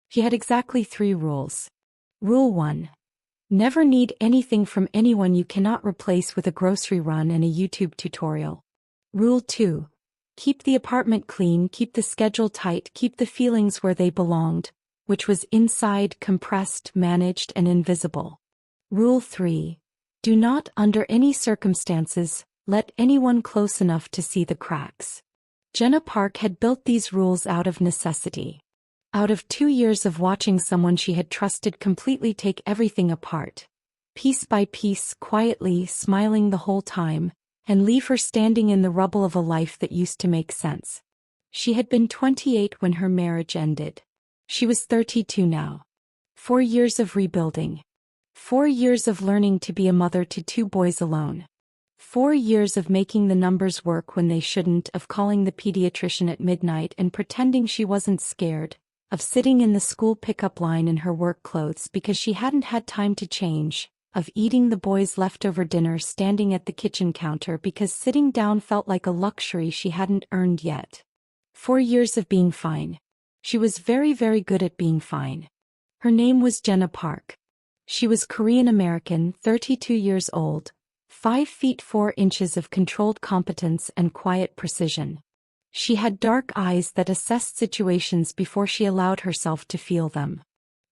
She had exactly 3 rules. Rule 1. Never need anything from anyone you cannot replace with a grocery run and a YouTube tutorial. Rule 2. Keep the apartment clean, keep the schedule tight, keep the feelings where they belonged, which was inside, compressed, managed, and invisible. Rule 3. Do not, under any circumstances, let anyone close enough to see the cracks. Jenna Park had built these rules out of necessity. Out of 2 years of watching someone she had trusted completely take everything apart, piece by piece, quietly, smiling the whole time, and leave her standing in the rubble of a life that used to make sense. She had been 28 when her marriage ended. She was 32 now. 4 years of rebuilding. 4 years of learning to be a mother to 2 boys alone. 4 years of making the numbers work when they shouldn't, of calling the pediatrician at midnight and pretending she wasn't scared, of sitting in the school pickup line in her work clothes because she hadn't had time to change, of eating the boys' leftover dinner standing at the kitchen counter because sitting down felt like a luxury she hadn't earned yet. 4 years of being fine. She was very, very good at being fine. Her name was Jenna Park. She was Korean American, 32 years old, 5 feet 4 inches of controlled competence and quiet precision. She had dark eyes that assessed situations before she allowed herself to feel them.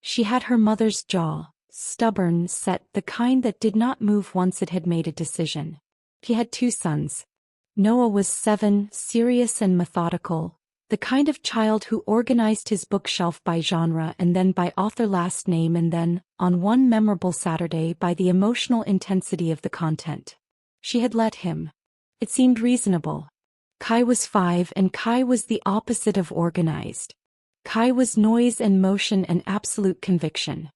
She had her mother's jaw, stubborn, set, the kind that did not move once it had made a decision. She had 2 sons. Noah was 7, serious and methodical, the kind of child who organized his bookshelf by genre and then by author last name and then, on one memorable Saturday, by the emotional intensity of the content. She had let him. It seemed reasonable. Kai was 5 and Kai was the opposite of organized. Kai was noise and motion and absolute conviction.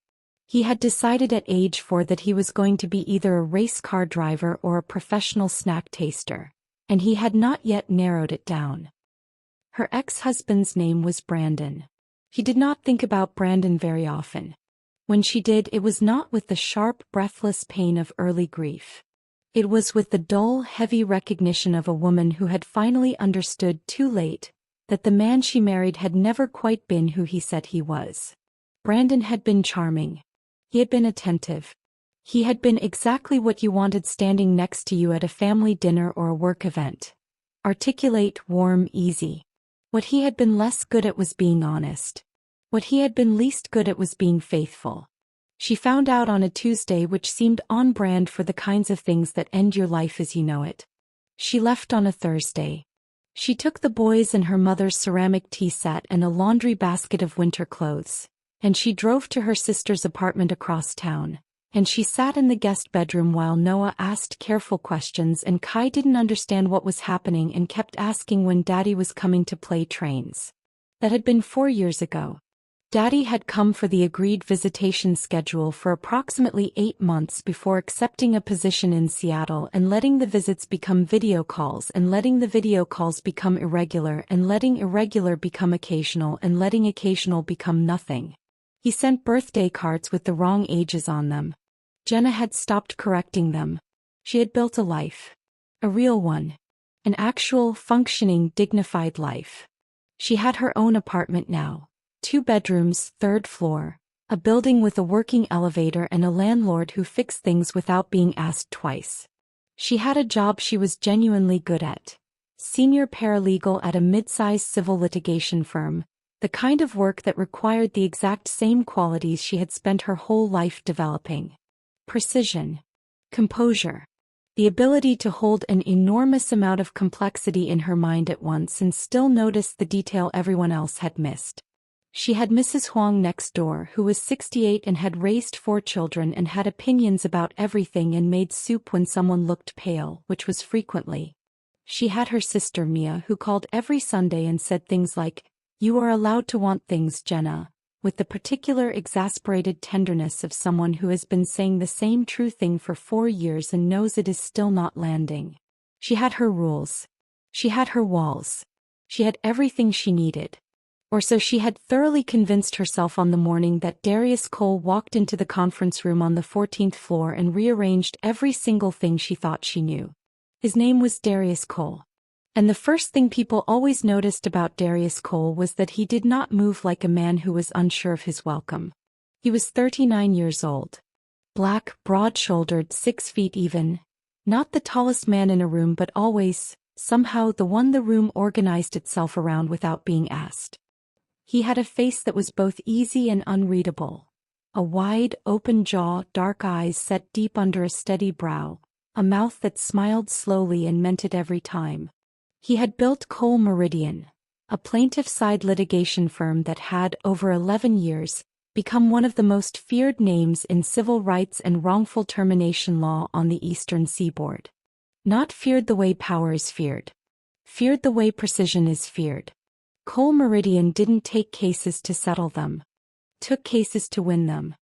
He had decided at age 4 that he was going to be either a race car driver or a professional snack taster, and he had not yet narrowed it down. Her ex-husband's name was Brandon. He did not think about Brandon very often. When she did, it was not with the sharp, breathless pain of early grief. It was with the dull, heavy recognition of a woman who had finally understood too late that the man she married had never quite been who he said he was. Brandon had been charming. He had been attentive. He had been exactly what you wanted standing next to you at a family dinner or a work event. Articulate, warm, easy. What he had been less good at was being honest. What he had been least good at was being faithful. She found out on a Tuesday, which seemed on brand for the kinds of things that end your life as you know it. She left on a Thursday. She took the boys and her mother's ceramic tea set and a laundry basket of winter clothes, and she drove to her sister's apartment across town, and she sat in the guest bedroom while Noah asked careful questions and Kai didn't understand what was happening and kept asking when Daddy was coming to play trains. That had been 4 years ago. Daddy had come for the agreed visitation schedule for approximately 8 months before accepting a position in Seattle and letting the visits become video calls and letting the video calls become irregular and letting irregular become occasional and letting occasional become nothing. He sent birthday cards with the wrong ages on them. Jenna had stopped correcting them. She had built a life. A real one. An actual, functioning, dignified life. She had her own apartment now. 2 bedrooms, 3rd floor, a building with a working elevator and a landlord who fixed things without being asked twice. She had a job she was genuinely good at. Senior paralegal at a mid-sized civil litigation firm, the kind of work that required the exact same qualities she had spent her whole life developing. Precision. Composure. The ability to hold an enormous amount of complexity in her mind at once and still notice the detail everyone else had missed. She had Mrs. Huang next door, who was 68 and had raised 4 children and had opinions about everything and made soup when someone looked pale, which was frequently. She had her sister Mia, who called every Sunday and said things like, "You are allowed to want things, Jenna," with the particular exasperated tenderness of someone who has been saying the same true thing for 4 years and knows it is still not landing. She had her rules. She had her walls. She had everything she needed. Or so she had thoroughly convinced herself on the morning that Darius Cole walked into the conference room on the 14th floor and rearranged every single thing she thought she knew. His name was Darius Cole. And the first thing people always noticed about Darius Cole was that he did not move like a man who was unsure of his welcome. He was 39 years old. Black, broad-shouldered, 6 feet even. Not the tallest man in a room but always, somehow, the one the room organized itself around without being asked. He had a face that was both easy and unreadable. A wide, open jaw, dark eyes set deep under a steady brow, a mouth that smiled slowly and meant it every time. He had built Cole Meridian, a plaintiff-side litigation firm that had, over 11 years, become one of the most feared names in civil rights and wrongful termination law on the Eastern Seaboard. Not feared the way power is feared. Feared the way precision is feared. Cole Meridian didn't take cases to settle them. Took cases to win them.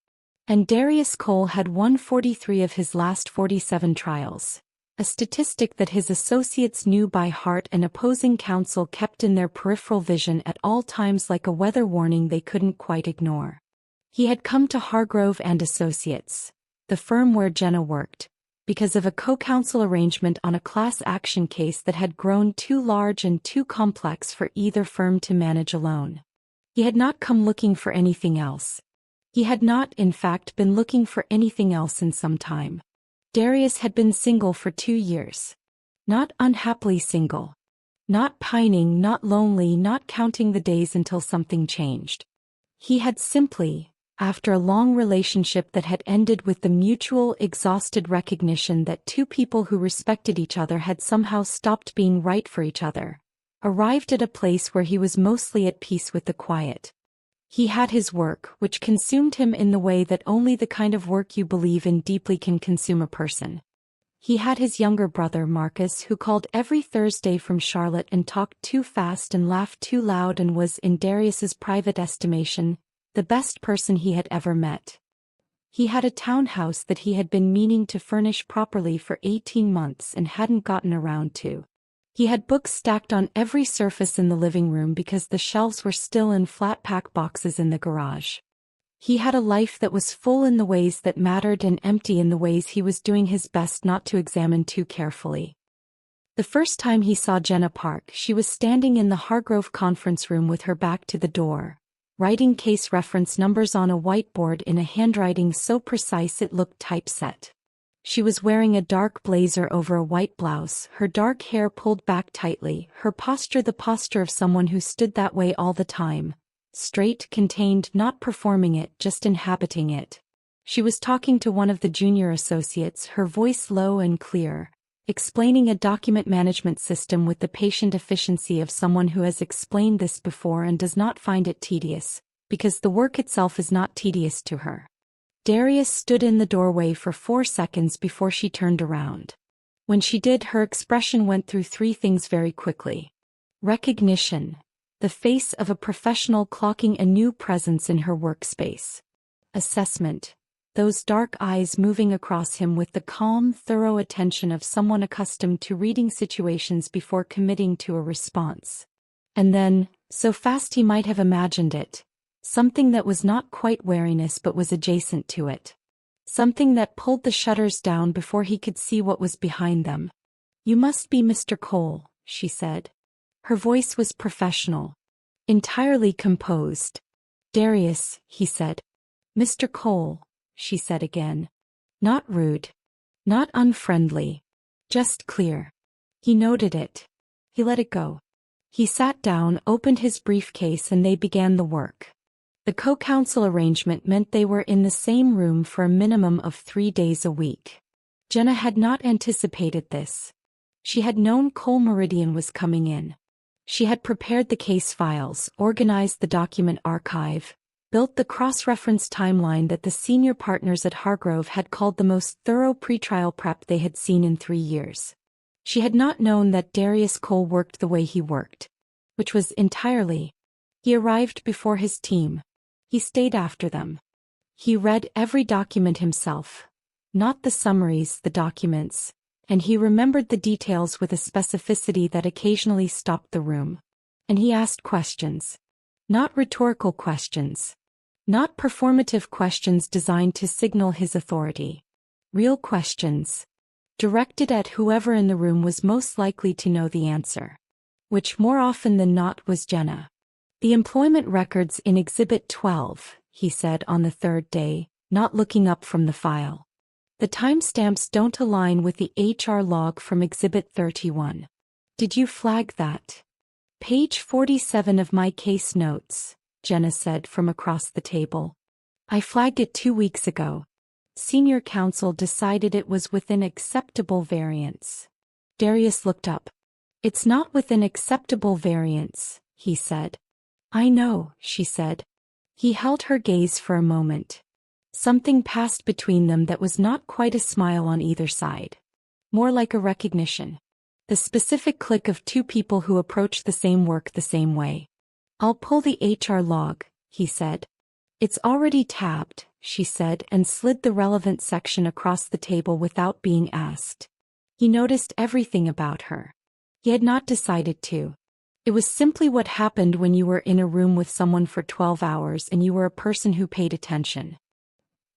And Darius Cole had won 43 of his last 47 trials. A statistic that his associates knew by heart and opposing counsel kept in their peripheral vision at all times like a weather warning they couldn't quite ignore. He had come to Hargrove and Associates, the firm where Jenna worked, because of a co-counsel arrangement on a class action case that had grown too large and too complex for either firm to manage alone. He had not come looking for anything else. He had not, in fact, been looking for anything else in some time. Darius had been single for 2 years. Not unhappily single. Not pining, not lonely, not counting the days until something changed. He had simply, after a long relationship that had ended with the mutual, exhausted recognition that two people who respected each other had somehow stopped being right for each other, arrived at a place where he was mostly at peace with the quiet. He had his work, which consumed him in the way that only the kind of work you believe in deeply can consume a person. He had his younger brother Marcus, who called every Thursday from Charlotte and talked too fast and laughed too loud and was, in Darius's private estimation, the best person he had ever met. He had a townhouse that he had been meaning to furnish properly for 18 months and hadn't gotten around to. He had books stacked on every surface in the living room because the shelves were still in flat-pack boxes in the garage. He had a life that was full in the ways that mattered and empty in the ways he was doing his best not to examine too carefully. The first time he saw Jenna Park, she was standing in the Hargrove conference room with her back to the door, writing case reference numbers on a whiteboard in a handwriting so precise it looked typeset. She was wearing a dark blazer over a white blouse, her dark hair pulled back tightly, her posture the posture of someone who stood that way all the time. Straight, contained, not performing it, just inhabiting it. She was talking to one of the junior associates, her voice low and clear, explaining a document management system with the patient efficiency of someone who has explained this before and does not find it tedious, because the work itself is not tedious to her. Darius stood in the doorway for 4 seconds before she turned around. When she did, her expression went through 3 things very quickly. Recognition. The face of a professional clocking a new presence in her workspace. Assessment. Those dark eyes moving across him with the calm, thorough attention of someone accustomed to reading situations before committing to a response. And then, so fast he might have imagined it, something that was not quite wariness but was adjacent to it. Something that pulled the shutters down before he could see what was behind them. "You must be Mr. Cole," she said. Her voice was professional. Entirely composed. "Darius," he said. "Mr. Cole," she said again. Not rude. Not unfriendly. Just clear. He noted it. He let it go. He sat down, opened his briefcase, and they began the work. The co-counsel arrangement meant they were in the same room for a minimum of 3 days a week. Jenna had not anticipated this. She had known Cole Meridian was coming in. She had prepared the case files, organized the document archive, built the cross-reference timeline that the senior partners at Hargrove had called the most thorough pretrial prep they had seen in 3 years. She had not known that Darius Cole worked the way he worked, which was entirely. He arrived before his team. He stayed after them. He read every document himself. Not the summaries, the documents. And he remembered the details with a specificity that occasionally stopped the room. And he asked questions. Not rhetorical questions. Not performative questions designed to signal his authority. Real questions. directed at whoever in the room was most likely to know the answer. Which more often than not was Jenna. "The employment records in Exhibit 12, he said on the third day, not looking up from the file. "The timestamps don't align with the HR log from Exhibit 31. "Did you flag that?" "Page 47 of my case notes," Jenna said from across the table. "I flagged it 2 weeks ago. Senior counsel decided it was within acceptable variance." Darius looked up. "It's not within acceptable variance," he said. "I know," she said. He held her gaze for a moment. Something passed between them that was not quite a smile on either side. More like a recognition. The specific click of two people who approach the same work the same way. "I'll pull the HR log," he said. "It's already tabbed," she said, and slid the relevant section across the table without being asked. He noticed everything about her. He had not decided to. It was simply what happened when you were in a room with someone for 12 hours and you were a person who paid attention.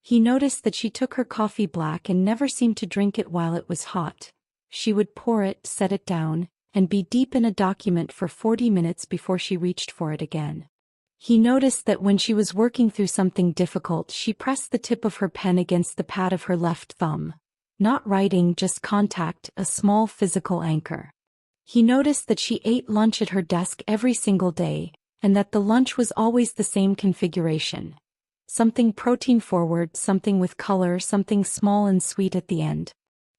He noticed that she took her coffee black and never seemed to drink it while it was hot. She would pour it, set it down, and be deep in a document for 40 minutes before she reached for it again. He noticed that when she was working through something difficult, she pressed the tip of her pen against the pad of her left thumb. Not writing, just contact, a small physical anchor. He noticed that she ate lunch at her desk every single day, and that the lunch was always the same configuration. Something protein-forward, something with color, something small and sweet at the end.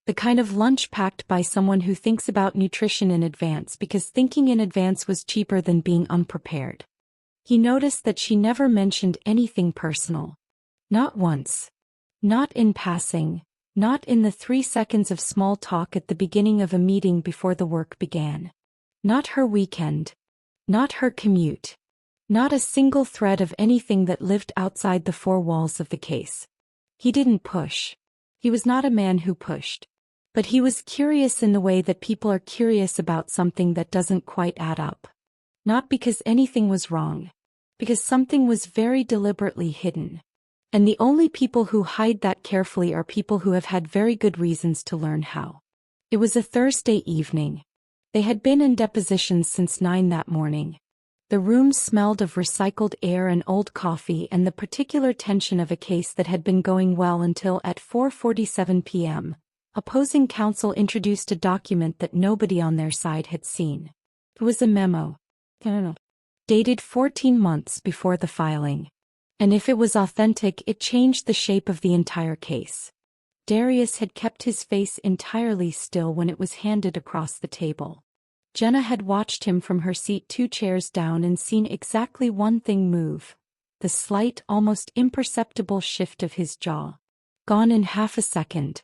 The kind of lunch packed by someone who thinks about nutrition in advance because thinking in advance was cheaper than being unprepared. He noticed that she never mentioned anything personal. Not once. Not in passing. Not in the 3 seconds of small talk at the beginning of a meeting before the work began. Not her weekend. Not her commute. Not a single thread of anything that lived outside the four walls of the case. He didn't push. He was not a man who pushed. But he was curious in the way that people are curious about something that doesn't quite add up. Not because anything was wrong. Because something was very deliberately hidden. And the only people who hide that carefully are people who have had very good reasons to learn how. It was a Thursday evening. They had been in depositions since 9 that morning. The room smelled of recycled air and old coffee and the particular tension of a case that had been going well until at 4:47 p.m., opposing counsel introduced a document that nobody on their side had seen. It was a memo. Dated 14 months before the filing. And if it was authentic, it changed the shape of the entire case. Darius had kept his face entirely still when it was handed across the table. Jenna had watched him from her seat 2 chairs down and seen exactly one thing move. The slight, almost imperceptible shift of his jaw. Gone in half a second.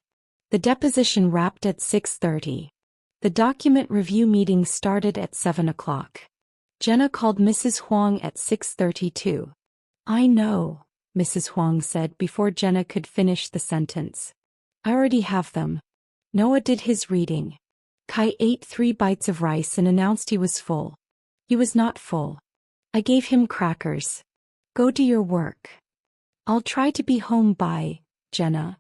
The deposition wrapped at 6:30. The document review meeting started at 7 o'clock. Jenna called Mrs. Huang at 6:32. "I know," Mrs. Huang said before Jenna could finish the sentence. "I already have them." Noah did his reading. Kai ate 3 bites of rice and announced he was full. He was not full. "I gave him crackers. Go do your work." "I'll try to be home by, Jenna."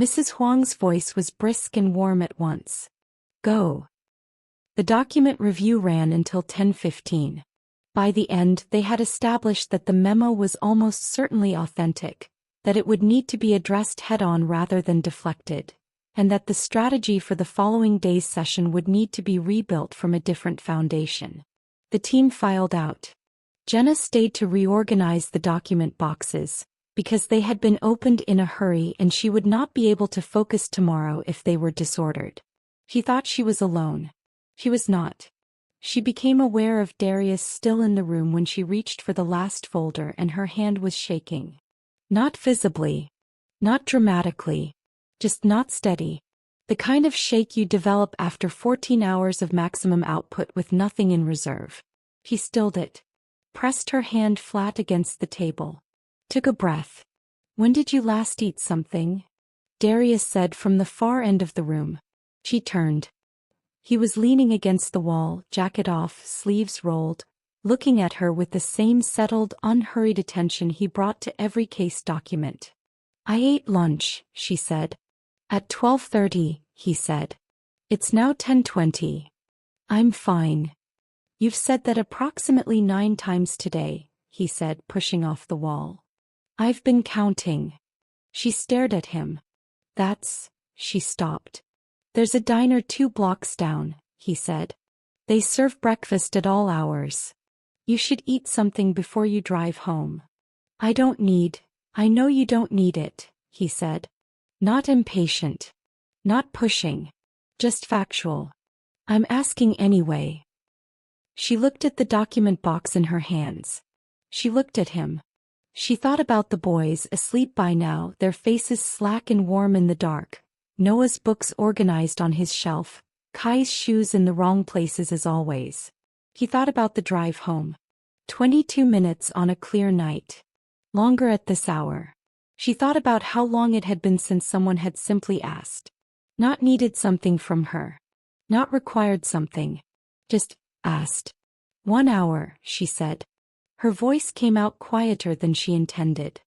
Mrs. Huang's voice was brisk and warm at once. "Go." The document review ran until 10:15. By the end, they had established that the memo was almost certainly authentic, that it would need to be addressed head-on rather than deflected, and that the strategy for the following day's session would need to be rebuilt from a different foundation. The team filed out. Jenna stayed to reorganize the document boxes, because they had been opened in a hurry and she would not be able to focus tomorrow if they were disordered. She thought she was alone. She was not. She became aware of Darius still in the room when she reached for the last folder and her hand was shaking. Not visibly. Not dramatically. Just not steady. The kind of shake you develop after 14 hours of maximum output with nothing in reserve. He stilled it. Pressed her hand flat against the table. Took a breath. "When did you last eat something?" Darius said from the far end of the room. She turned. He was leaning against the wall, jacket off, sleeves rolled, looking at her with the same settled, unhurried attention he brought to every case document. "I ate lunch," she said. "At 12:30, he said. It's now 10:20. I'm fine. You've said that approximately 9 times today, he said, pushing off the wall. I've been counting. She stared at him. She stopped. There's a diner 2 blocks down, he said. They serve breakfast at all hours. You should eat something before you drive home. I know you don't need it, he said. Not impatient. Not pushing. Just factual. I'm asking anyway. She looked at the document box in her hands. She looked at him. She thought about the boys asleep by now, their faces slack and warm in the dark, Noah's books organized on his shelf, Kai's shoes in the wrong places as always. He thought about the drive home. 22 minutes on a clear night. Longer at this hour. She thought about how long it had been since someone had simply asked. Not needed something from her. Not required something. Just asked. 1 hour, she said. Her voice came out quieter than she intended.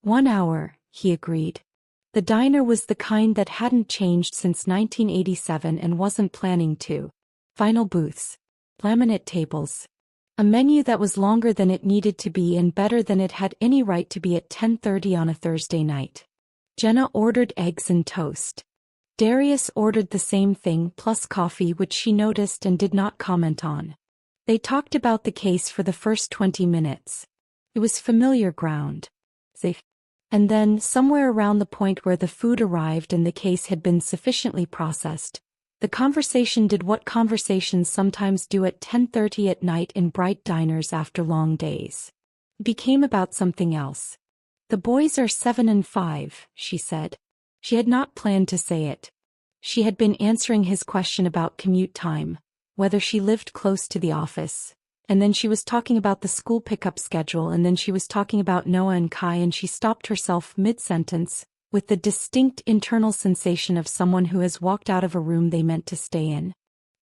1 hour, he agreed. The diner was the kind that hadn't changed since 1987 and wasn't planning to. Vinyl booths. Laminate tables. A menu that was longer than it needed to be and better than it had any right to be at 10:30 on a Thursday night. Jenna ordered eggs and toast. Darius ordered the same thing plus coffee, which she noticed and did not comment on. They talked about the case for the first 20 minutes. It was familiar ground. Safe. And then, somewhere around the point where the food arrived and the case had been sufficiently processed, the conversation did what conversations sometimes do at 10:30 at night in bright diners after long days. It became about something else. The boys are 7 and 5, she said. She had not planned to say it. She had been answering his question about commute time, whether she lived close to the office, and then she was talking about the school pickup schedule, and then she was talking about Noah and Kai, and she stopped herself mid-sentence, with the distinct internal sensation of someone who has walked out of a room they meant to stay in.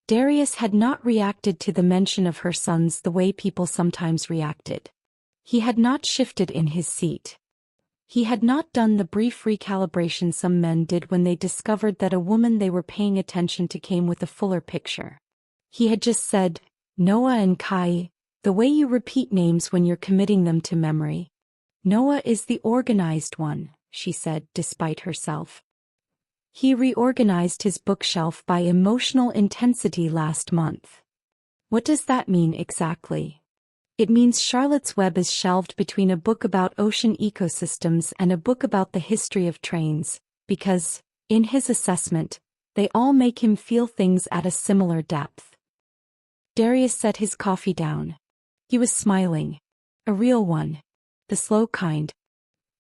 Darius had not reacted to the mention of her sons the way people sometimes reacted. He had not shifted in his seat. He had not done the brief recalibration some men did when they discovered that a woman they were paying attention to came with a fuller picture. He had just said, Noah and Kai, the way you repeat names when you're committing them to memory. Noah is the organized one, she said, despite herself. He reorganized his bookshelf by emotional intensity last month. What does that mean exactly? It means Charlotte's Web is shelved between a book about ocean ecosystems and a book about the history of trains, because, in his assessment, they all make him feel things at a similar depth. Darius set his coffee down. He was smiling. A real one. The slow kind.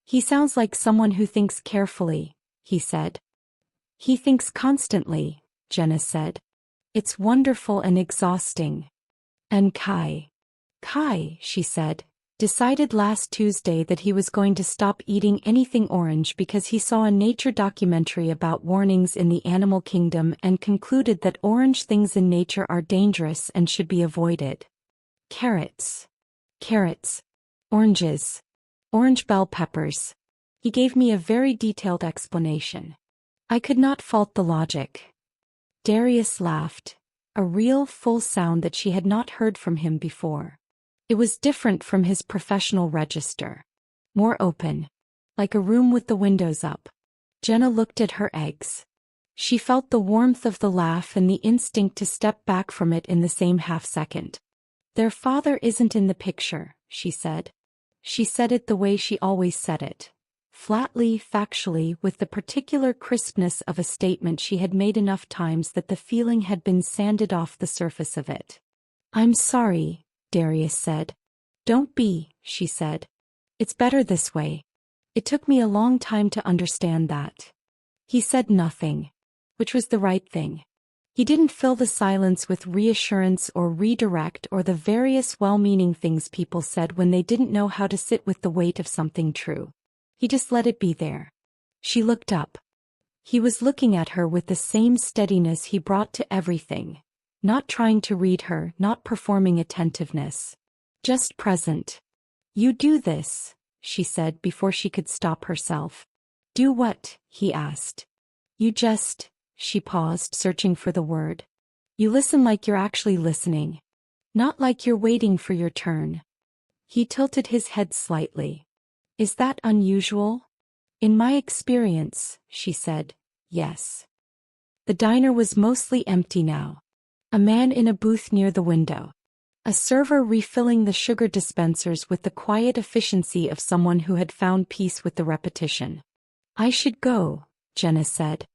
He sounds like someone who thinks carefully, he said. He thinks constantly, Jenna said. It's wonderful and exhausting. And Kai, she said, decided last Tuesday that he was going to stop eating anything orange because he saw a nature documentary about warnings in the animal kingdom and concluded that orange things in nature are dangerous and should be avoided. Carrots, oranges, orange bell peppers. He gave me a very detailed explanation. I could not fault the logic. Darius laughed, a real full sound that she had not heard from him before. It was different from his professional register. More open. Like a room with the windows up. Jenna looked at her eggs. She felt the warmth of the laugh and the instinct to step back from it in the same half-second. Their father isn't in the picture, she said. She said it the way she always said it. Flatly, factually, with the particular crispness of a statement she had made enough times that the feeling had been sanded off the surface of it. I'm sorry, Darius said. Don't be, she said. It's better this way. It took me a long time to understand that. He said nothing, which was the right thing. He didn't fill the silence with reassurance or redirect or the various well-meaning things people said when they didn't know how to sit with the weight of something true. He just let it be there. She looked up. He was looking at her with the same steadiness he brought to everything. Not trying to read her, not performing attentiveness. Just present. You do this, she said before she could stop herself. Do what? He asked. You just She paused, searching for the word. You listen like you're actually listening. Not like you're waiting for your turn. He tilted his head slightly. Is that unusual? In my experience, she said, yes. The diner was mostly empty now. A man in a booth near the window. A server refilling the sugar dispensers with the quiet efficiency of someone who had found peace with the repetition. I should go, Jenna said.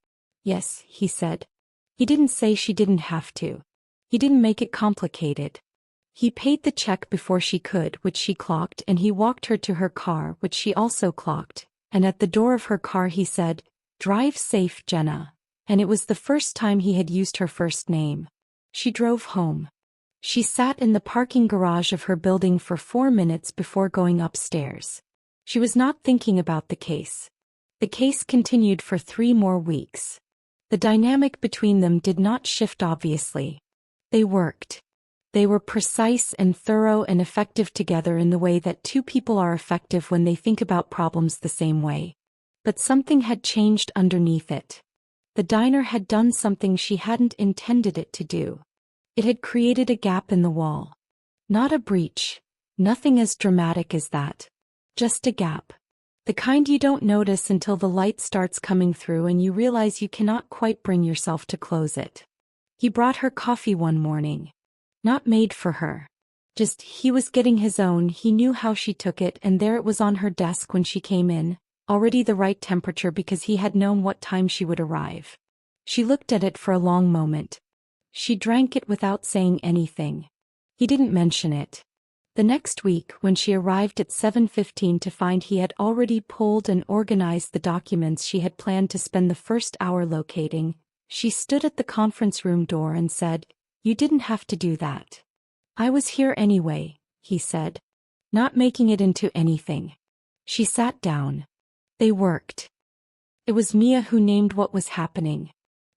Yes, he said. He didn't say she didn't have to. He didn't make it complicated. He paid the check before she could, which she clocked, and he walked her to her car, which she also clocked, and at the door of her car he said, Drive safe, Jenna, and it was the first time he had used her first name. She drove home. She sat in the parking garage of her building for 4 minutes before going upstairs. She was not thinking about the case. The case continued for 3 more weeks. The dynamic between them did not shift obviously. They worked. They were precise and thorough and effective together in the way that 2 people are effective when they think about problems the same way. But something had changed underneath it. The diner had done something she hadn't intended it to do. It had created a gap in the wall. Not a breach. Nothing as dramatic as that. Just a gap. The kind you don't notice until the light starts coming through and you realize you cannot quite bring yourself to close it. He brought her coffee one morning. Not made for her. Just he was getting his own, he knew how she took it, and there it was on her desk when she came in, already the right temperature because he had known what time she would arrive. She looked at it for a long moment. She drank it without saying anything. He didn't mention it. The next week, when she arrived at 7:15 to find he had already pulled and organized the documents she had planned to spend the first hour locating, she stood at the conference room door and said, You didn't have to do that. I was here anyway, he said. Not making it into anything. She sat down. They worked. It was Mia who named what was happening.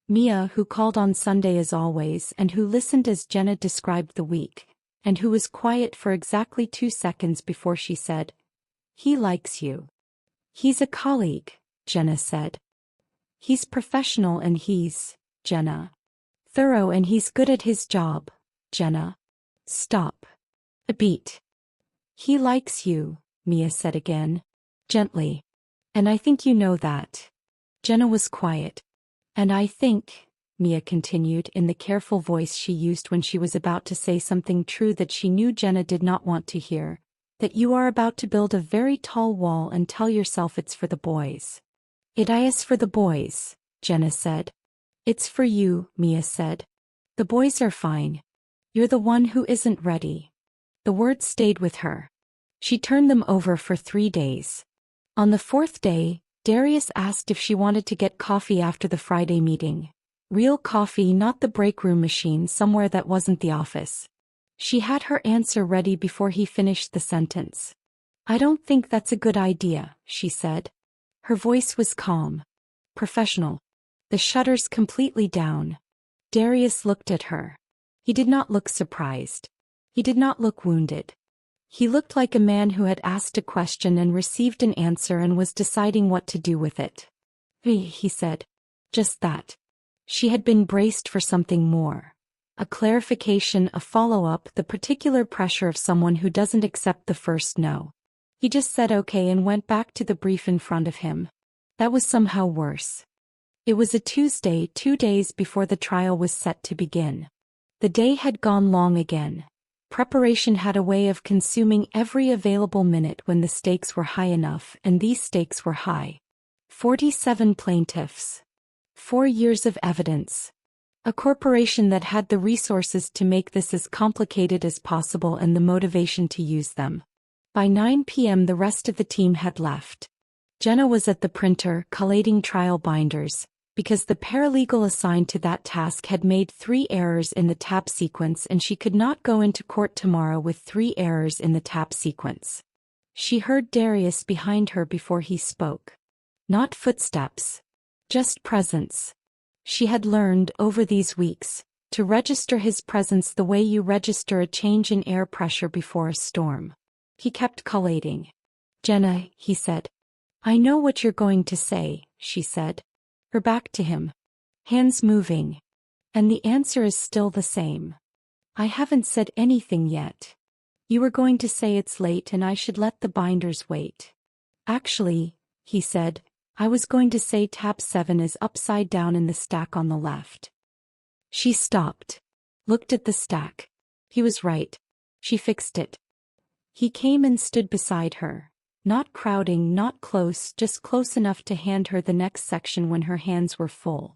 Mia, who called on Sunday as always and who listened as Jenna described the week, and who was quiet for exactly 2 seconds before she said, He likes you. He's a colleague, Jenna said. He's professional and he's, Jenna. Thorough and he's good at his job, Jenna. Stop. A beat. He likes you, Mia said again, gently. And I think you know that. Jenna was quiet. And I think, Mia continued in the careful voice she used when she was about to say something true that she knew Jenna did not want to hear, that you are about to build a very tall wall and tell yourself it's for the boys. It is for the boys, Jenna said. It's for you, Mia said. The boys are fine. You're the one who isn't ready. The words stayed with her. She turned them over for 3 days. On the 4th day, Darius asked if she wanted to get coffee after the Friday meeting. Real coffee, not the break room machine somewhere that wasn't the office. She had her answer ready before he finished the sentence. I don't think that's a good idea, she said. Her voice was calm. Professional. The shutters completely down. Darius looked at her. He did not look surprised. He did not look wounded. He looked like a man who had asked a question and received an answer and was deciding what to do with it. He said. Just that. She had been braced for something more. A clarification, a follow-up, the particular pressure of someone who doesn't accept the first no. He just said okay and went back to the brief in front of him. That was somehow worse. It was a Tuesday, 2 days before the trial was set to begin. The day had gone long again. Preparation had a way of consuming every available minute when the stakes were high enough, and these stakes were high. 47 plaintiffs. 4 years of evidence. A corporation that had the resources to make this as complicated as possible and the motivation to use them. By 9 p.m. the rest of the team had left. Jenna was at the printer, collating trial binders, because the paralegal assigned to that task had made 3 errors in the tab sequence and she could not go into court tomorrow with 3 errors in the tab sequence. She heard Darius behind her before he spoke. Not footsteps. Just presence. She had learned, over these weeks, to register his presence the way you register a change in air pressure before a storm. He kept collating. Jenna, he said. I know what you're going to say, she said. Her back to him. Hands moving. And the answer is still the same. I haven't said anything yet. You were going to say it's late and I should let the binders wait. Actually, he said, I was going to say tab 7 is upside down in the stack on the left. She stopped. Looked at the stack. He was right. She fixed it. He came and stood beside her. Not crowding, not close, just close enough to hand her the next section when her hands were full.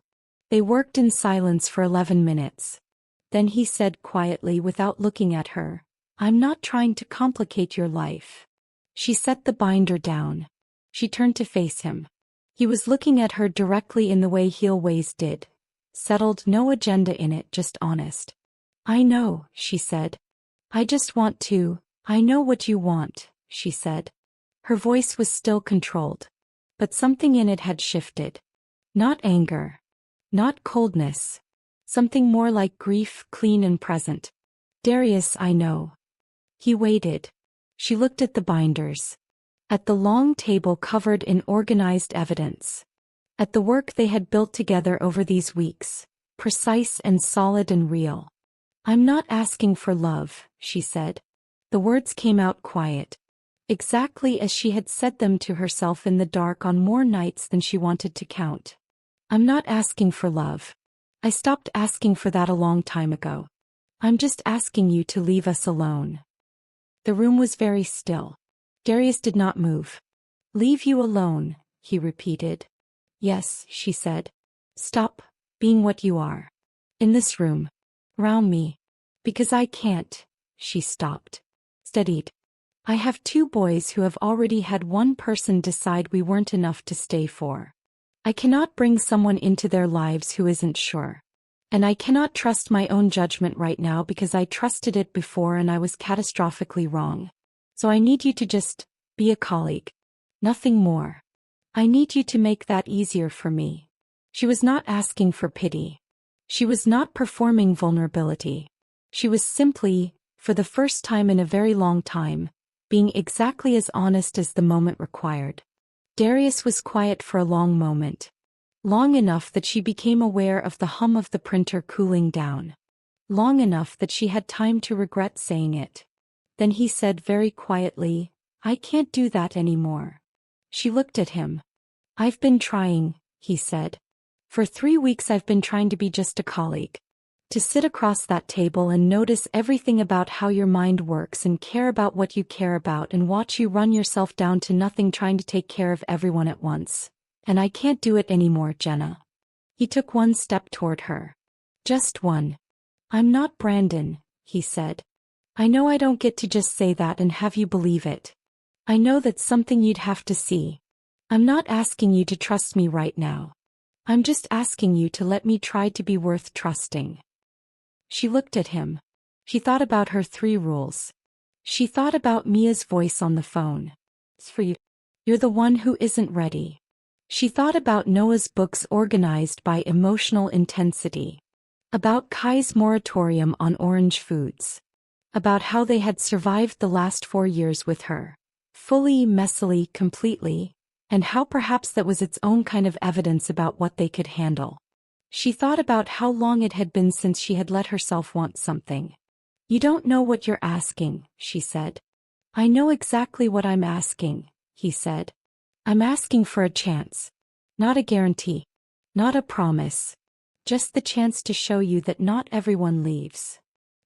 They worked in silence for 11 minutes. Then he said quietly without looking at her, I'm not trying to complicate your life. She set the binder down. She turned to face him. He was looking at her directly in the way he always did. Settled, no agenda in it, just honest. I know, she said. I just want to. I know what you want, she said. Her voice was still controlled. But something in it had shifted. Not anger. Not coldness. Something more like grief, clean and present. Darius, I know. He waited. She looked at the binders. At the long table covered in organized evidence. At the work they had built together over these weeks. Precise and solid and real. I'm not asking for love, she said. The words came out quiet. Exactly as she had said them to herself in the dark on more nights than she wanted to count. I'm not asking for love. I stopped asking for that a long time ago. I'm just asking you to leave us alone. The room was very still. Darius did not move. Leave you alone, he repeated. Yes, she said. Stop being what you are. In this room. Around me. Because I can't. She stopped. Steadied. I have 2 boys who have already had one person decide we weren't enough to stay for. I cannot bring someone into their lives who isn't sure. And I cannot trust my own judgment right now because I trusted it before and I was catastrophically wrong. So I need you to just be a colleague. Nothing more. I need you to make that easier for me. She was not asking for pity. She was not performing vulnerability. She was simply, for the first time in a very long time, being exactly as honest as the moment required. Darius was quiet for a long moment. Long enough that she became aware of the hum of the printer cooling down. Long enough that she had time to regret saying it. Then he said very quietly, I can't do that anymore. She looked at him. I've been trying, he said. For 3 weeks I've been trying to be just a colleague. To sit across that table and notice everything about how your mind works and care about what you care about and watch you run yourself down to nothing trying to take care of everyone at once. And I can't do it anymore, Jenna. He took one step toward her. Just one. I'm not Brandon, he said. I know I don't get to just say that and have you believe it. I know that's something you'd have to see. I'm not asking you to trust me right now. I'm just asking you to let me try to be worth trusting. She looked at him. She thought about her 3 rules. She thought about Mia's voice on the phone. It's for you. You're the one who isn't ready. She thought about Noah's books organized by emotional intensity. About Kai's moratorium on orange foods. About how they had survived the last 4 years with her. Fully, messily, completely. And how perhaps that was its own kind of evidence about what they could handle. She thought about how long it had been since she had let herself want something. You don't know what you're asking, she said. I know exactly what I'm asking, he said. I'm asking for a chance. Not a guarantee. Not a promise. Just the chance to show you that not everyone leaves.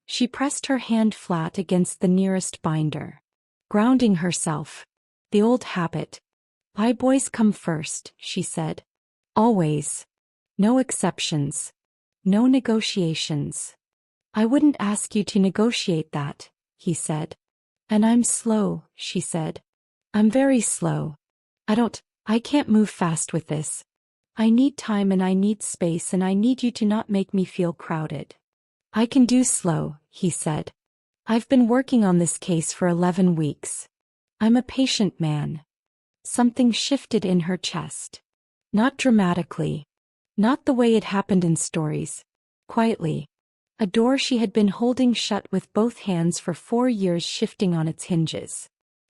She pressed her hand flat against the nearest binder. Grounding herself. The old habit. My boys come first, she said. Always. No exceptions. No negotiations. I wouldn't ask you to negotiate that, he said. And I'm slow, she said. I'm very slow. I can't move fast with this. I need time and I need space and I need you to not make me feel crowded. I can do slow, he said. I've been working on this case for 11 weeks. I'm a patient man. Something shifted in her chest. Not dramatically. Not the way it happened in stories. Quietly. A door she had been holding shut with both hands for 4 years shifting on its hinges.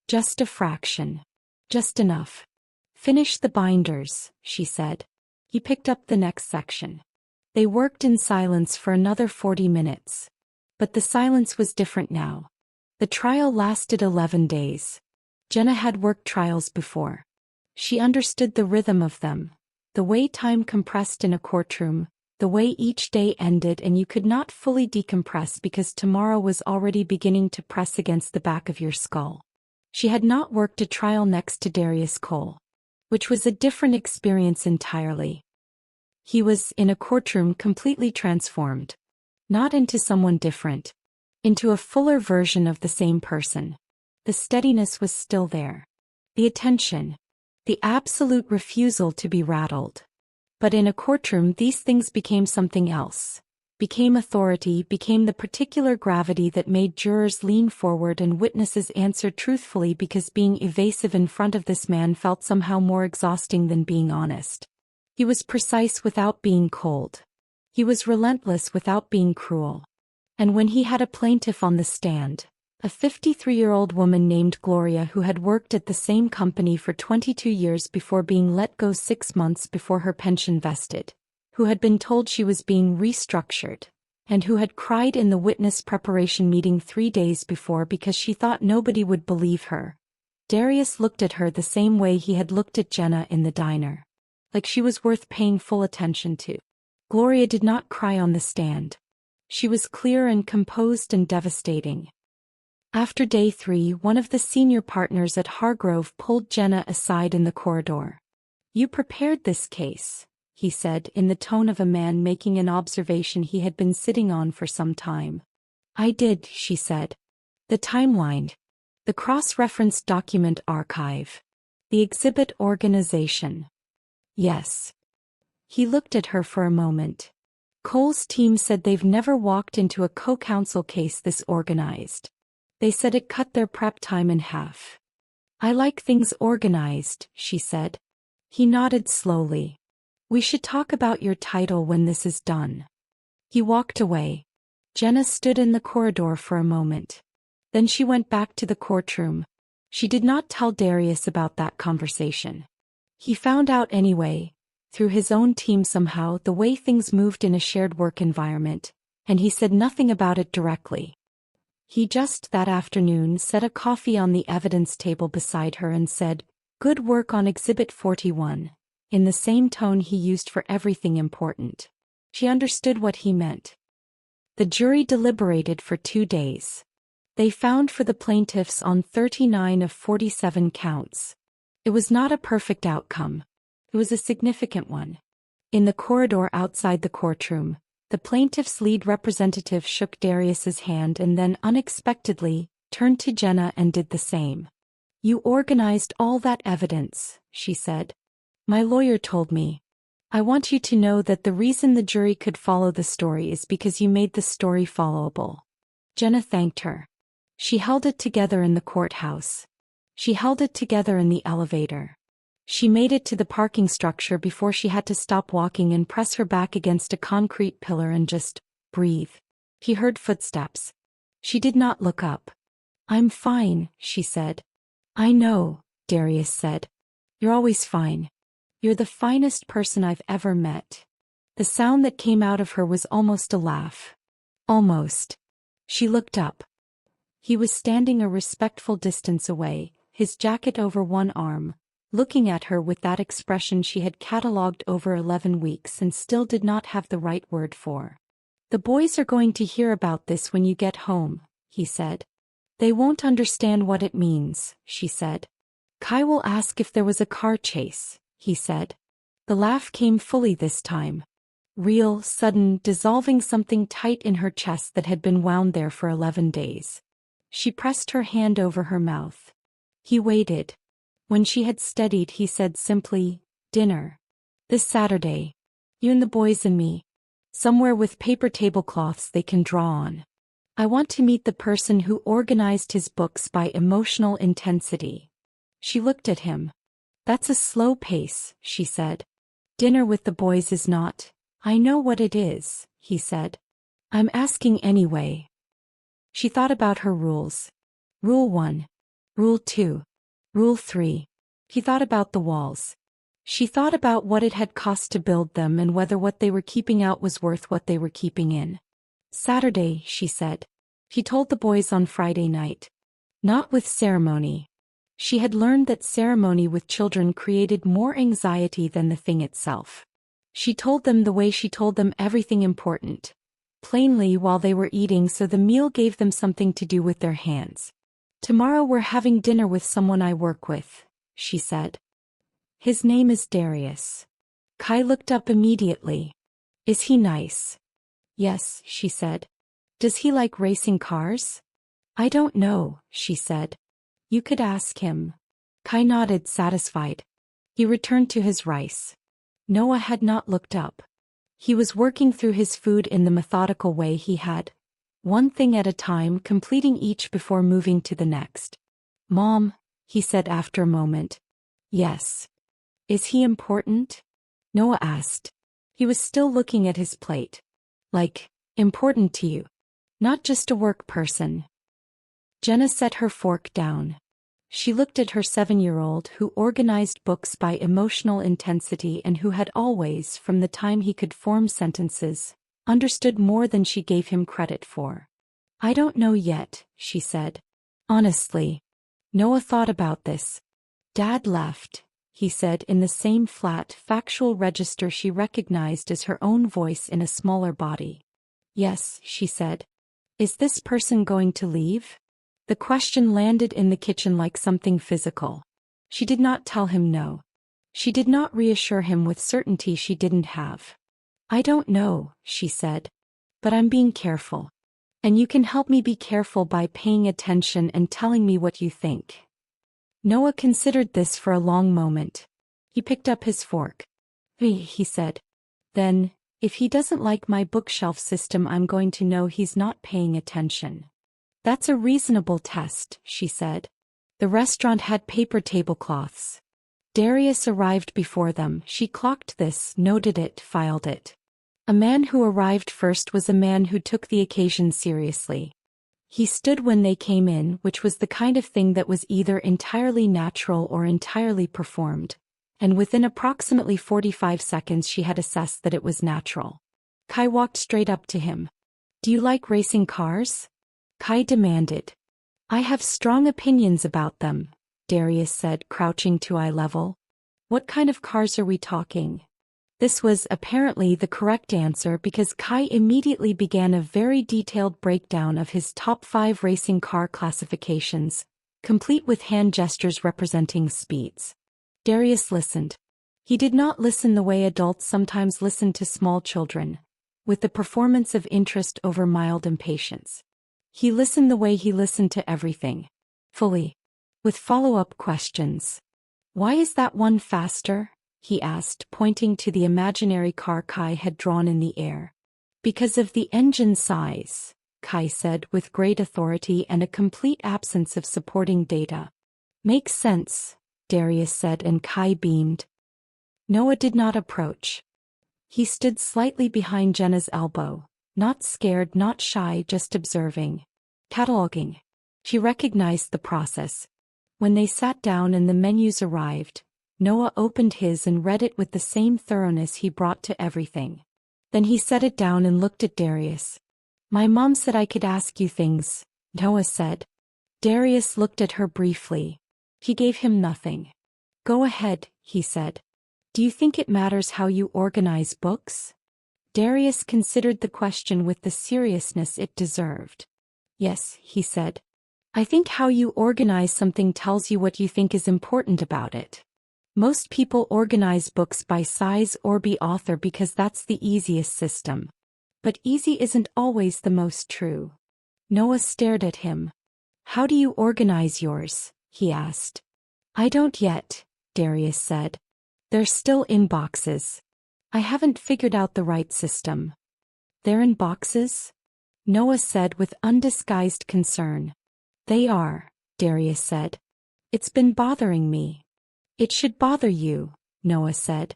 Just a fraction. Just enough. Finish the binders, she said. He picked up the next section. They worked in silence for another 40 minutes. But the silence was different now. The trial lasted 11 days. Jenna had worked trials before. She understood the rhythm of them, the way time compressed in a courtroom, the way each day ended and you could not fully decompress because tomorrow was already beginning to press against the back of your skull. She had not worked a trial next to Darius Cole, which was a different experience entirely. He was, in a courtroom, completely transformed. Not into someone different. Into a fuller version of the same person. The steadiness was still there. The attention. The absolute refusal to be rattled. But in a courtroom these things became something else. Became authority, became the particular gravity that made jurors lean forward and witnesses answer truthfully because being evasive in front of this man felt somehow more exhausting than being honest. He was precise without being cold. He was relentless without being cruel. And when he had a plaintiff on the stand, a 53-year-old woman named Gloria who had worked at the same company for 22 years before being let go 6 months before her pension vested, who had been told she was being restructured, and who had cried in the witness preparation meeting 3 days before because she thought nobody would believe her. Darius looked at her the same way he had looked at Jenna in the diner. Like she was worth paying full attention to. Gloria did not cry on the stand. She was clear and composed and devastating. After day 3, one of the senior partners at Hargrove pulled Jenna aside in the corridor. "You prepared this case," he said in the tone of a man making an observation he had been sitting on for some time. "I did," she said. "The timeline. The cross-referenced document archive. The exhibit organization." "Yes." He looked at her for a moment. "Cole's team said they've never walked into a co-counsel case this organized. They said it cut their prep time in half." "I like things organized," she said. He nodded slowly. "We should talk about your title when this is done." He walked away. Jenna stood in the corridor for a moment. Then she went back to the courtroom. She did not tell Darius about that conversation. He found out anyway, through his own team somehow, the way things moved in a shared work environment, and he said nothing about it directly. He just that afternoon set a coffee on the evidence table beside her and said, "Good work on Exhibit 41, in the same tone he used for everything important. She understood what he meant. The jury deliberated for 2 days. They found for the plaintiffs on 39 of 47 counts. It was not a perfect outcome. It was a significant one. In the corridor outside the courtroom, the plaintiff's lead representative shook Darius's hand and then unexpectedly turned to Jenna and did the same. "You organized all that evidence," she said. "My lawyer told me. I want you to know that the reason the jury could follow the story is because you made the story followable." Jenna thanked her. She held it together in the courthouse. She held it together in the elevator. She made it to the parking structure before she had to stop walking and press her back against a concrete pillar and just breathe. He heard footsteps. She did not look up. "I'm fine," she said. "I know," Darius said. "You're always fine. You're the finest person I've ever met." The sound that came out of her was almost a laugh. Almost. She looked up. He was standing a respectful distance away, his jacket over one arm, looking at her with that expression she had catalogued over 11 weeks and still did not have the right word for. "The boys are going to hear about this when you get home," he said. "They won't understand what it means," she said. "Kai will ask if there was a car chase," he said. The laugh came fully this time. Real, sudden, dissolving something tight in her chest that had been wound there for 11 days. She pressed her hand over her mouth. He waited. When she had steadied, he said simply, "Dinner. This Saturday. You and the boys and me. Somewhere with paper tablecloths they can draw on. I want to meet the person who organized his books by emotional intensity." She looked at him. "That's a slow pace," she said. "Dinner with the boys is not." "I know what it is," he said. "I'm asking anyway." She thought about her rules. Rule 1. Rule 2. Rule 3. He thought about the walls. She thought about what it had cost to build them and whether what they were keeping out was worth what they were keeping in. Saturday, she said. He told the boys on Friday night. Not with ceremony. She had learned that ceremony with children created more anxiety than the thing itself. She told them the way she told them everything important. Plainly while they were eating, so the meal gave them something to do with their hands. Tomorrow we're having dinner with someone I work with, she said. His name is Darius. Kai looked up immediately. Is he nice? Yes, she said. Does he like racing cars? I don't know, she said. You could ask him. Kai nodded, satisfied. He returned to his rice. Noah had not looked up. He was working through his food in the methodical way he had, one thing at a time, completing each before moving to the next. Mom, he said after a moment. Yes. Is he important? Noah asked. He was still looking at his plate. Like, important to you. Not just a work person. Jenna set her fork down. She looked at her 7-year-old, who organized books by emotional intensity and who had always, from the time he could form sentences, understood more than she gave him credit for. I don't know yet, she said. Honestly. Noah thought about this. Dad left, he said in the same flat, factual register she recognized as her own voice in a smaller body. Yes, she said. Is this person going to leave? The question landed in the kitchen like something physical. She did not tell him no. She did not reassure him with certainty she didn't have. I don't know, she said. But I'm being careful. And you can help me be careful by paying attention and telling me what you think. Noah considered this for a long moment. He picked up his fork. He said. Then, if he doesn't like my bookshelf system, I'm going to know he's not paying attention. That's a reasonable test, she said. The restaurant had paper tablecloths. Darius arrived before them. She clocked this, noted it, filed it. A man who arrived first was a man who took the occasion seriously. He stood when they came in, which was the kind of thing that was either entirely natural or entirely performed, and within approximately 45 seconds she had assessed that it was natural. Kai walked straight up to him. Do you like racing cars? Kai demanded. I have strong opinions about them, Darius said, crouching to eye level. What kind of cars are we talking? This was apparently the correct answer because Kai immediately began a very detailed breakdown of his top 5 racing car classifications, complete with hand gestures representing speeds. Darius listened. He did not listen the way adults sometimes listen to small children, with the performance of interest over mild impatience. He listened the way he listened to everything. Fully. With follow-up questions. Why is that one faster? He asked, pointing to the imaginary car Kai had drawn in the air. Because of the engine size, Kai said with great authority and a complete absence of supporting data. Makes sense, Darius said, and Kai beamed. Noah did not approach. He stood slightly behind Jenna's elbow. Not scared, not shy, just observing. Cataloging. She recognized the process. When they sat down and the menus arrived, Noah opened his and read it with the same thoroughness he brought to everything. Then he set it down and looked at Darius. My mom said I could ask you things, Noah said. Darius looked at her briefly. He gave him nothing. Go ahead, he said. Do you think it matters how you organize books? Darius considered the question with the seriousness it deserved. Yes, he said. I think how you organize something tells you what you think is important about it. Most people organize books by size or by author because that's the easiest system. But easy isn't always the most true. Noah stared at him. How do you organize yours? He asked. I don't yet, Darius said. They're still in boxes. I haven't figured out the right system. They're in boxes? Noah said with undisguised concern. They are, Darius said. It's been bothering me. It should bother you, Noah said.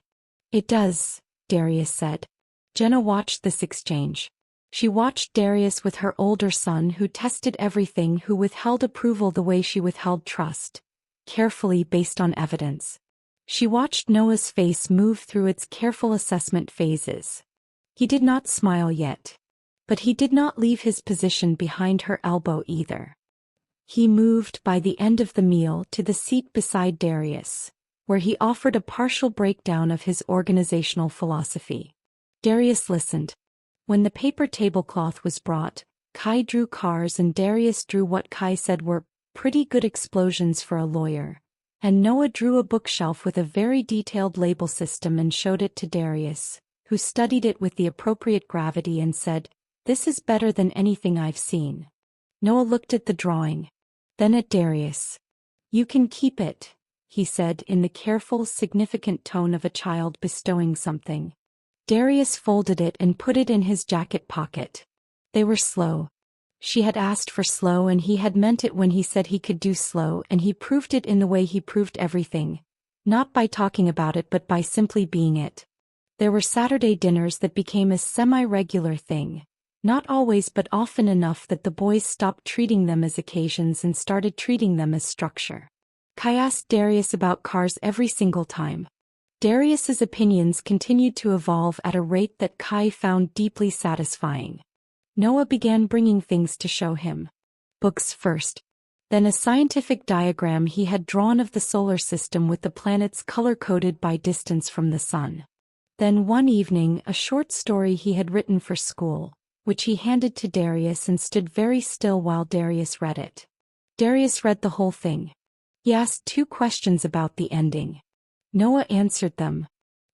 It does, Darius said. Jenna watched this exchange. She watched Darius with her older son who tested everything, who withheld approval the way she withheld trust, carefully based on evidence. She watched Noah's face move through its careful assessment phases. He did not smile yet. But he did not leave his position behind her elbow either. He moved by the end of the meal to the seat beside Darius, where he offered a partial breakdown of his organizational philosophy. Darius listened. When the paper tablecloth was brought, Kai drew cars and Darius drew what Kai said were pretty good explosions for a lawyer. And Noah drew a bookshelf with a very detailed label system and showed it to Darius, who studied it with the appropriate gravity and said, "This is better than anything I've seen." Noah looked at the drawing. Then at Darius. "You can keep it," he said in the careful, significant tone of a child bestowing something. Darius folded it and put it in his jacket pocket. They were slow. She had asked for slow and he had meant it when he said he could do slow, and he proved it in the way he proved everything. Not by talking about it but by simply being it. There were Saturday dinners that became a semi-regular thing. Not always but often enough that the boys stopped treating them as occasions and started treating them as structure. Kai asked Darius about cars every single time. Darius's opinions continued to evolve at a rate that Kai found deeply satisfying. Noah began bringing things to show him. Books first. Then a scientific diagram he had drawn of the solar system with the planets color-coded by distance from the sun. Then one evening a short story he had written for school, which he handed to Darius and stood very still while Darius read it. Darius read the whole thing. He asked 2 questions about the ending. Noah answered them.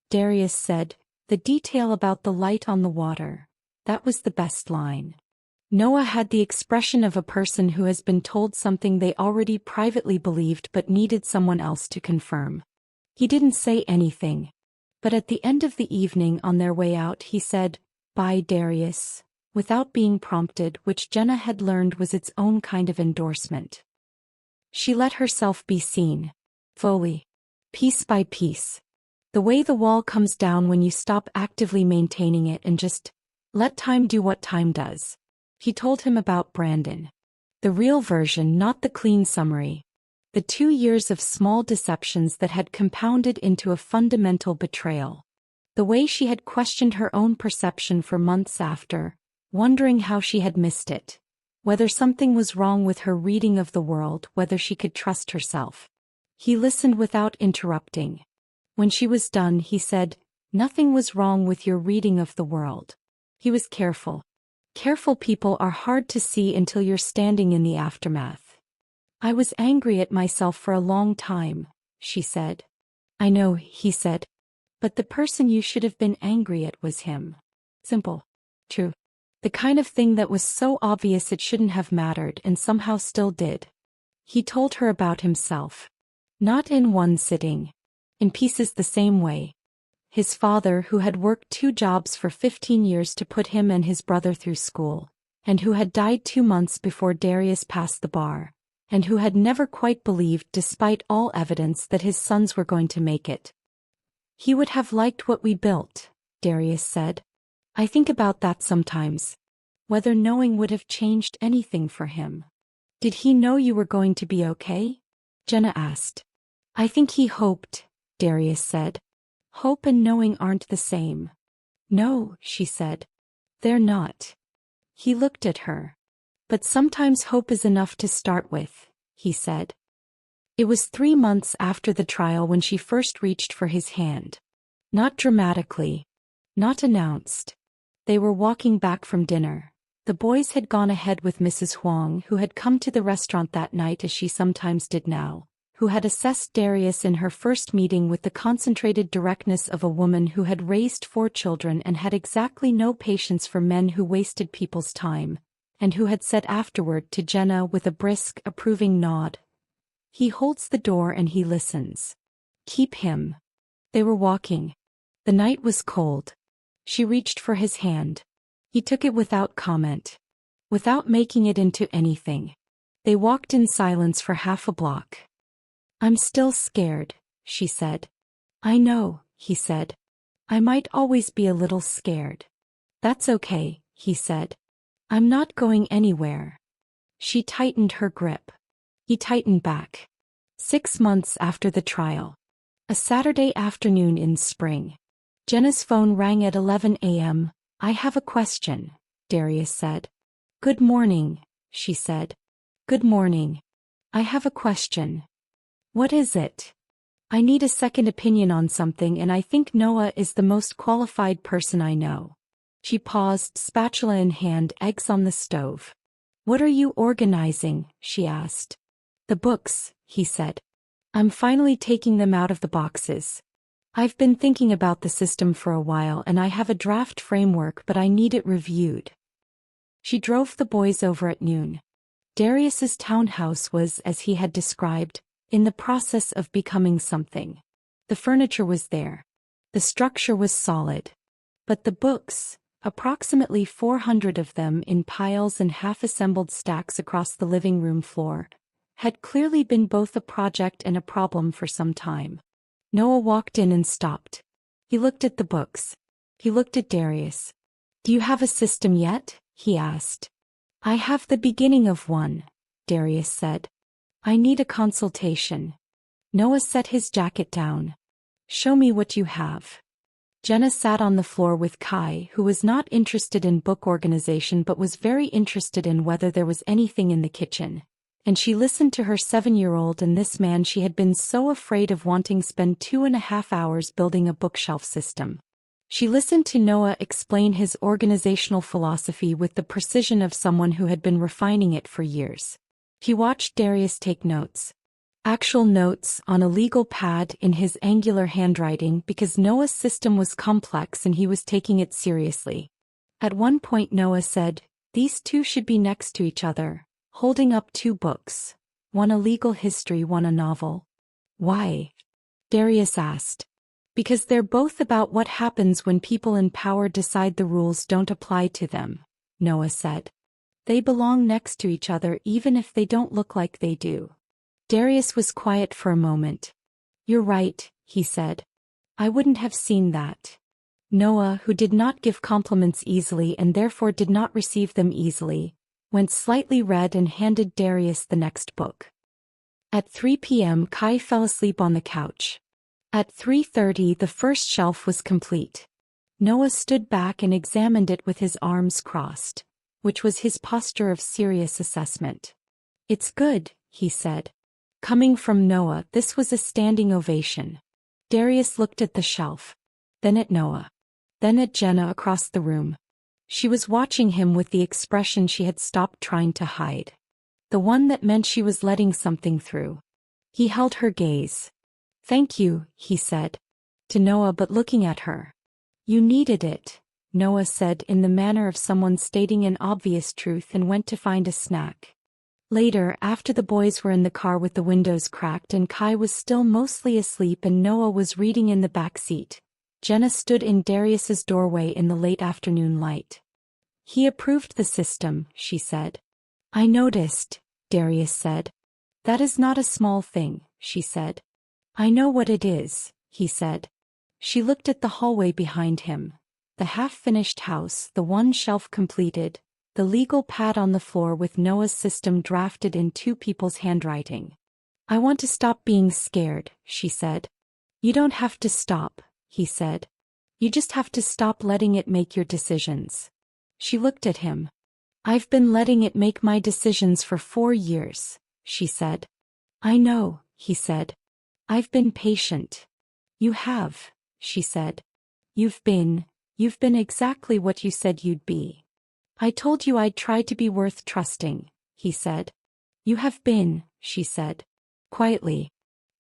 Darius said, "The detail about the light on the water. That was the best line." Noah had the expression of a person who has been told something they already privately believed but needed someone else to confirm. He didn't say anything. But at the end of the evening on their way out he said, "Bye, Darius," without being prompted, which Jenna had learned was its own kind of endorsement. She let herself be seen. Fully. Piece by piece. The way the wall comes down when you stop actively maintaining it and just let time do what time does. He told him about Brandon. The real version, not the clean summary. The 2 years of small deceptions that had compounded into a fundamental betrayal. The way she had questioned her own perception for months after, wondering how she had missed it. Whether something was wrong with her reading of the world, whether she could trust herself. He listened without interrupting. When she was done he said, "Nothing was wrong with your reading of the world." He was careful. Careful people are hard to see until you're standing in the aftermath. "I was angry at myself for a long time," she said. "I know," he said. "But the person you should have been angry at was him." Simple. True. The kind of thing that was so obvious it shouldn't have mattered and somehow still did. He told her about himself. Not in one sitting. In pieces the same way. His father, who had worked 2 jobs for 15 years to put him and his brother through school, and who had died 2 months before Darius passed the bar, and who had never quite believed, despite all evidence, that his sons were going to make it. "He would have liked what we built," Darius said. "I think about that sometimes. Whether knowing would have changed anything for him." "Did he know you were going to be okay?" Jenna asked. "I think he hoped," Darius said. "Hope and knowing aren't the same." "No," she said. "They're not." He looked at her. "But sometimes hope is enough to start with," he said. It was 3 months after the trial when she first reached for his hand. Not dramatically. Not announced. They were walking back from dinner. The boys had gone ahead with Mrs. Huang, who had come to the restaurant that night as she sometimes did now, who had assessed Darius in her first meeting with the concentrated directness of a woman who had raised 4 children and had exactly no patience for men who wasted people's time, and who had said afterward to Jenna with a brisk, approving nod, "He holds the door and he listens. Keep him." They were walking. The night was cold. She reached for his hand. He took it without comment. Without making it into anything. They walked in silence for half a block. "I'm still scared," she said. "I know," he said. "I might always be a little scared." "That's okay," he said. "I'm not going anywhere." She tightened her grip. He tightened back. 6 months after the trial. A Saturday afternoon in spring. Jenna's phone rang at 11 a.m. "I have a question," Darius said. "Good morning," she said. "Good morning. I have a question." "What is it?" "I need a second opinion on something and I think Noah is the most qualified person I know." She paused, spatula in hand, eggs on the stove. "What are you organizing?" she asked. "The books," he said. "I'm finally taking them out of the boxes. I've been thinking about the system for a while and I have a draft framework but I need it reviewed." She drove the boys over at noon. Darius's townhouse was, as he had described, in the process of becoming something. The furniture was there. The structure was solid. But the books, approximately 400 of them in piles and half-assembled stacks across the living room floor, had clearly been both a project and a problem for some time. Noah walked in and stopped. He looked at the books. He looked at Darius. "Do you have a system yet?" he asked. "I have the beginning of one," Darius said. "I need a consultation." Noah set his jacket down. "Show me what you have." Jenna sat on the floor with Kai, who was not interested in book organization but was very interested in whether there was anything in the kitchen. And she listened to her 7-year-old and this man she had been so afraid of wanting spend 2.5 hours building a bookshelf system. She listened to Noah explain his organizational philosophy with the precision of someone who had been refining it for years. He watched Darius take notes. Actual notes on a legal pad in his angular handwriting because Noah's system was complex and he was taking it seriously. At one point Noah said, "These two should be next to each other," holding up 2 books, one a legal history, one a novel. "Why?" Darius asked. "Because they're both about what happens when people in power decide the rules don't apply to them," Noah said. "They belong next to each other even if they don't look like they do." Darius was quiet for a moment. "You're right," he said. "I wouldn't have seen that." Noah, who did not give compliments easily and therefore did not receive them easily, went slightly red and handed Darius the next book. At 3 p.m. Kai fell asleep on the couch. At 3:30 the first shelf was complete. Noah stood back and examined it with his arms crossed, which was his posture of serious assessment. "It's good," he said. Coming from Noah, this was a standing ovation. Darius looked at the shelf. Then at Noah. Then at Jenna across the room. She was watching him with the expression she had stopped trying to hide. The one that meant she was letting something through. He held her gaze. "Thank you," he said. To Noah but looking at her. "You needed it," Noah said in the manner of someone stating an obvious truth and went to find a snack. Later, after the boys were in the car with the windows cracked and Kai was still mostly asleep and Noah was reading in the back seat, Jenna stood in Darius's doorway in the late afternoon light. "He approved the system," she said. "I noticed," Darius said. "That is not a small thing," she said. "I know what it is," he said. She looked at the hallway behind him. The half-finished house, the one shelf completed, the legal pad on the floor with Noah's system drafted in 2 people's handwriting. "I want to stop being scared," she said. "You don't have to stop," he said. "You just have to stop letting it make your decisions." She looked at him. "I've been letting it make my decisions for 4 years," she said. "I know," he said. "I've been patient." "You have," she said. You've been exactly what you said you'd be." "I told you I'd try to be worth trusting," he said. "You have been," she said. Quietly.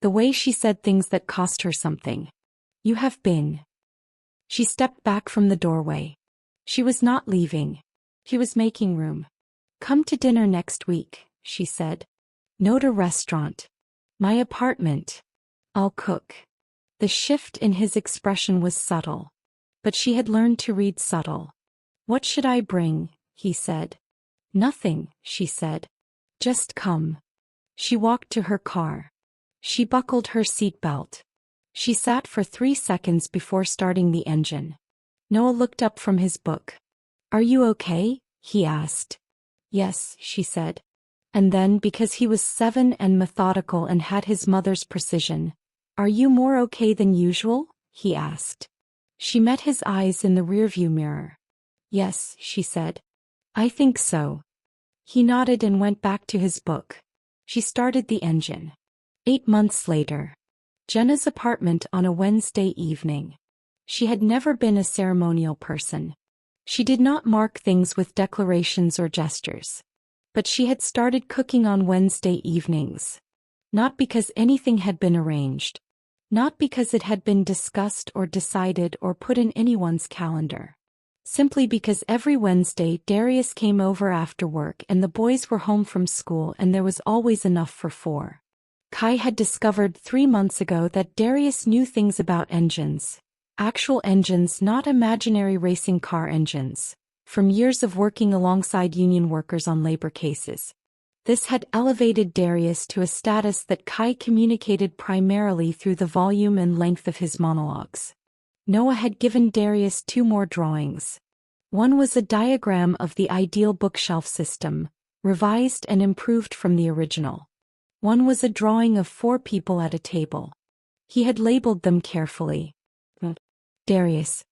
The way she said things that cost her something. "You have been." She stepped back from the doorway. She was not leaving. She was making room. "Come to dinner next week," she said. "Not a restaurant. My apartment. I'll cook." The shift in his expression was subtle. But she had learned to read subtle. "What should I bring?" he said. "Nothing," she said. "Just come." She walked to her car. She buckled her seatbelt. She sat for 3 seconds before starting the engine. Noah looked up from his book. "Are you okay?" he asked. "Yes," she said. And then, because he was 7 and methodical and had his mother's precision, Are you more okay than usual? He asked. She met his eyes in the rearview mirror. Yes, she said. I think so. He nodded and went back to his book. She started the engine. 8 months later. Jenna's apartment on a Wednesday evening. She had never been a ceremonial person. She did not mark things with declarations or gestures. But she had started cooking on Wednesday evenings. Not because anything had been arranged. Not because it had been discussed or decided or put in anyone's calendar. Simply because every Wednesday Darius came over after work and the boys were home from school and there was always enough for 4. Kai had discovered 3 months ago that Darius knew things about engines. Actual engines, not imaginary racing car engines. From years of working alongside union workers on labor cases. This had elevated Darius to a status that Kai communicated primarily through the volume and length of his monologues. Noah had given Darius 2 more drawings. One was a diagram of the ideal bookshelf system, revised and improved from the original. One was a drawing of 4 people at a table. He had labeled them carefully. Darius.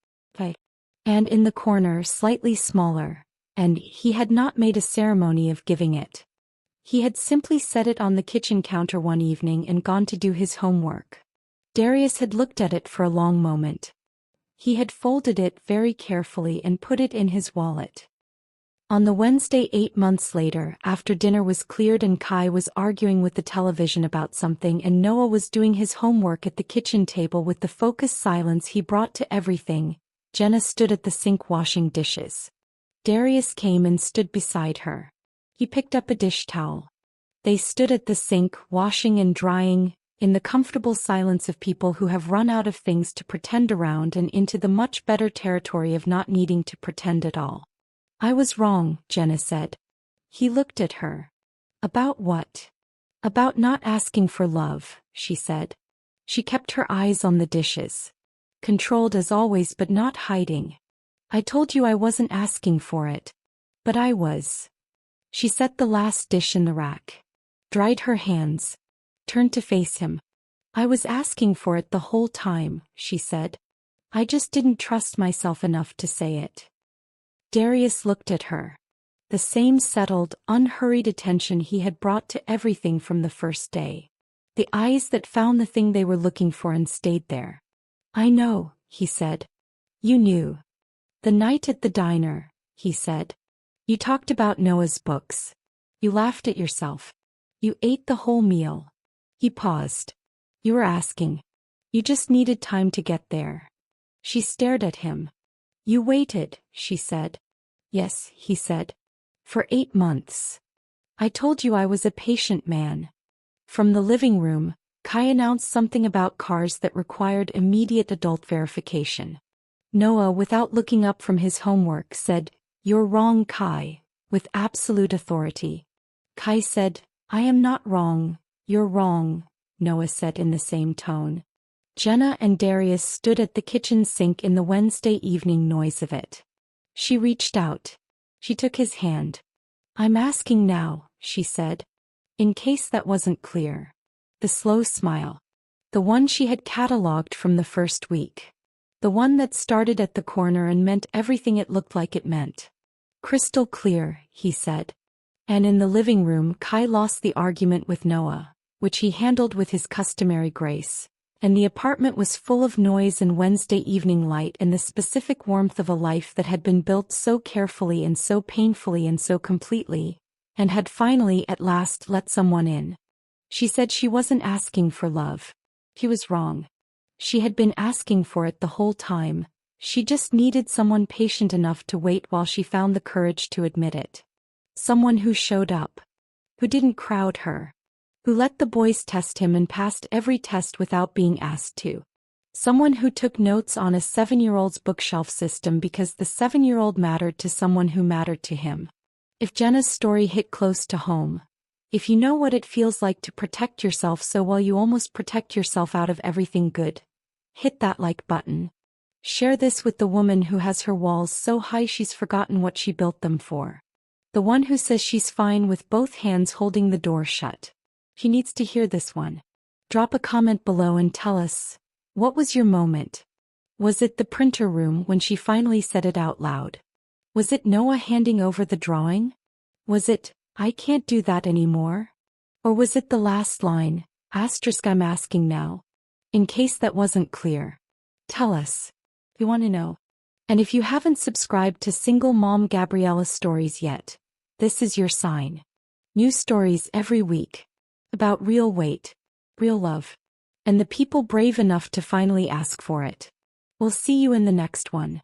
And in the corner, slightly smaller, and he had not made a ceremony of giving it. He had simply set it on the kitchen counter one evening and gone to do his homework. Darius had looked at it for a long moment. He had folded it very carefully and put it in his wallet. On the Wednesday 8 months later, after dinner was cleared and Kai was arguing with the television about something and Noah was doing his homework at the kitchen table with the focused silence he brought to everything, Jenna stood at the sink washing dishes. Darius came and stood beside her. He picked up a dish towel. They stood at the sink, washing and drying, in the comfortable silence of people who have run out of things to pretend around and into the much better territory of not needing to pretend at all. I was wrong, Jenna said. He looked at her. About what? About not asking for love, she said. She kept her eyes on the dishes. Controlled as always but not hiding. I told you I wasn't asking for it. But I was. She set the last dish in the rack. Dried her hands. Turned to face him. I was asking for it the whole time, she said. I just didn't trust myself enough to say it. Darius looked at her. The same settled, unhurried attention he had brought to everything from the first day. The eyes that found the thing they were looking for and stayed there. I know, he said. You knew. The night at the diner, he said. You talked about Noah's books. You laughed at yourself. You ate the whole meal. He paused. You were asking. You just needed time to get there. She stared at him. You waited, she said. Yes, he said. For 8 months. I told you I was a patient man. From the living room, Kai announced something about cars that required immediate adult verification. Noah, without looking up from his homework, said, You're wrong, Kai, with absolute authority. Kai said, I am not wrong, you're wrong, Noah said in the same tone. Jenna and Darius stood at the kitchen sink in the Wednesday evening noise of it. She reached out. She took his hand. I'm asking now, she said. In case that wasn't clear. The slow smile. The one she had catalogued from the first week. The one that started at the corner and meant everything it looked like it meant. Crystal clear, he said. And in the living room, Kai lost the argument with Noah, which he handled with his customary grace. And the apartment was full of noise and Wednesday evening light and the specific warmth of a life that had been built so carefully and so painfully and so completely, and had finally at last let someone in. She said she wasn't asking for love. He was wrong. She had been asking for it the whole time. She just needed someone patient enough to wait while she found the courage to admit it. Someone who showed up. Who didn't crowd her. Who let the boys test him and passed every test without being asked to. Someone who took notes on a 7-year-old's bookshelf system because the 7-year-old mattered to someone who mattered to him. If Jenna's story hit close to home, if you know what it feels like to protect yourself so well you almost protect yourself out of everything good, hit that like button. Share this with the woman who has her walls so high she's forgotten what she built them for. The one who says she's fine with both hands holding the door shut. She needs to hear this one. Drop a comment below and tell us, what was your moment? Was it the printer room when she finally said it out loud? Was it Noah handing over the drawing? Was it, I can't do that anymore? Or was it the last line, asterisk I'm asking now? In case that wasn't clear, tell us. We want to know. And if you haven't subscribed to Single Mom Gabriella Stories yet, this is your sign. New stories every week. About real weight, real love, and the people brave enough to finally ask for it. We'll see you in the next one.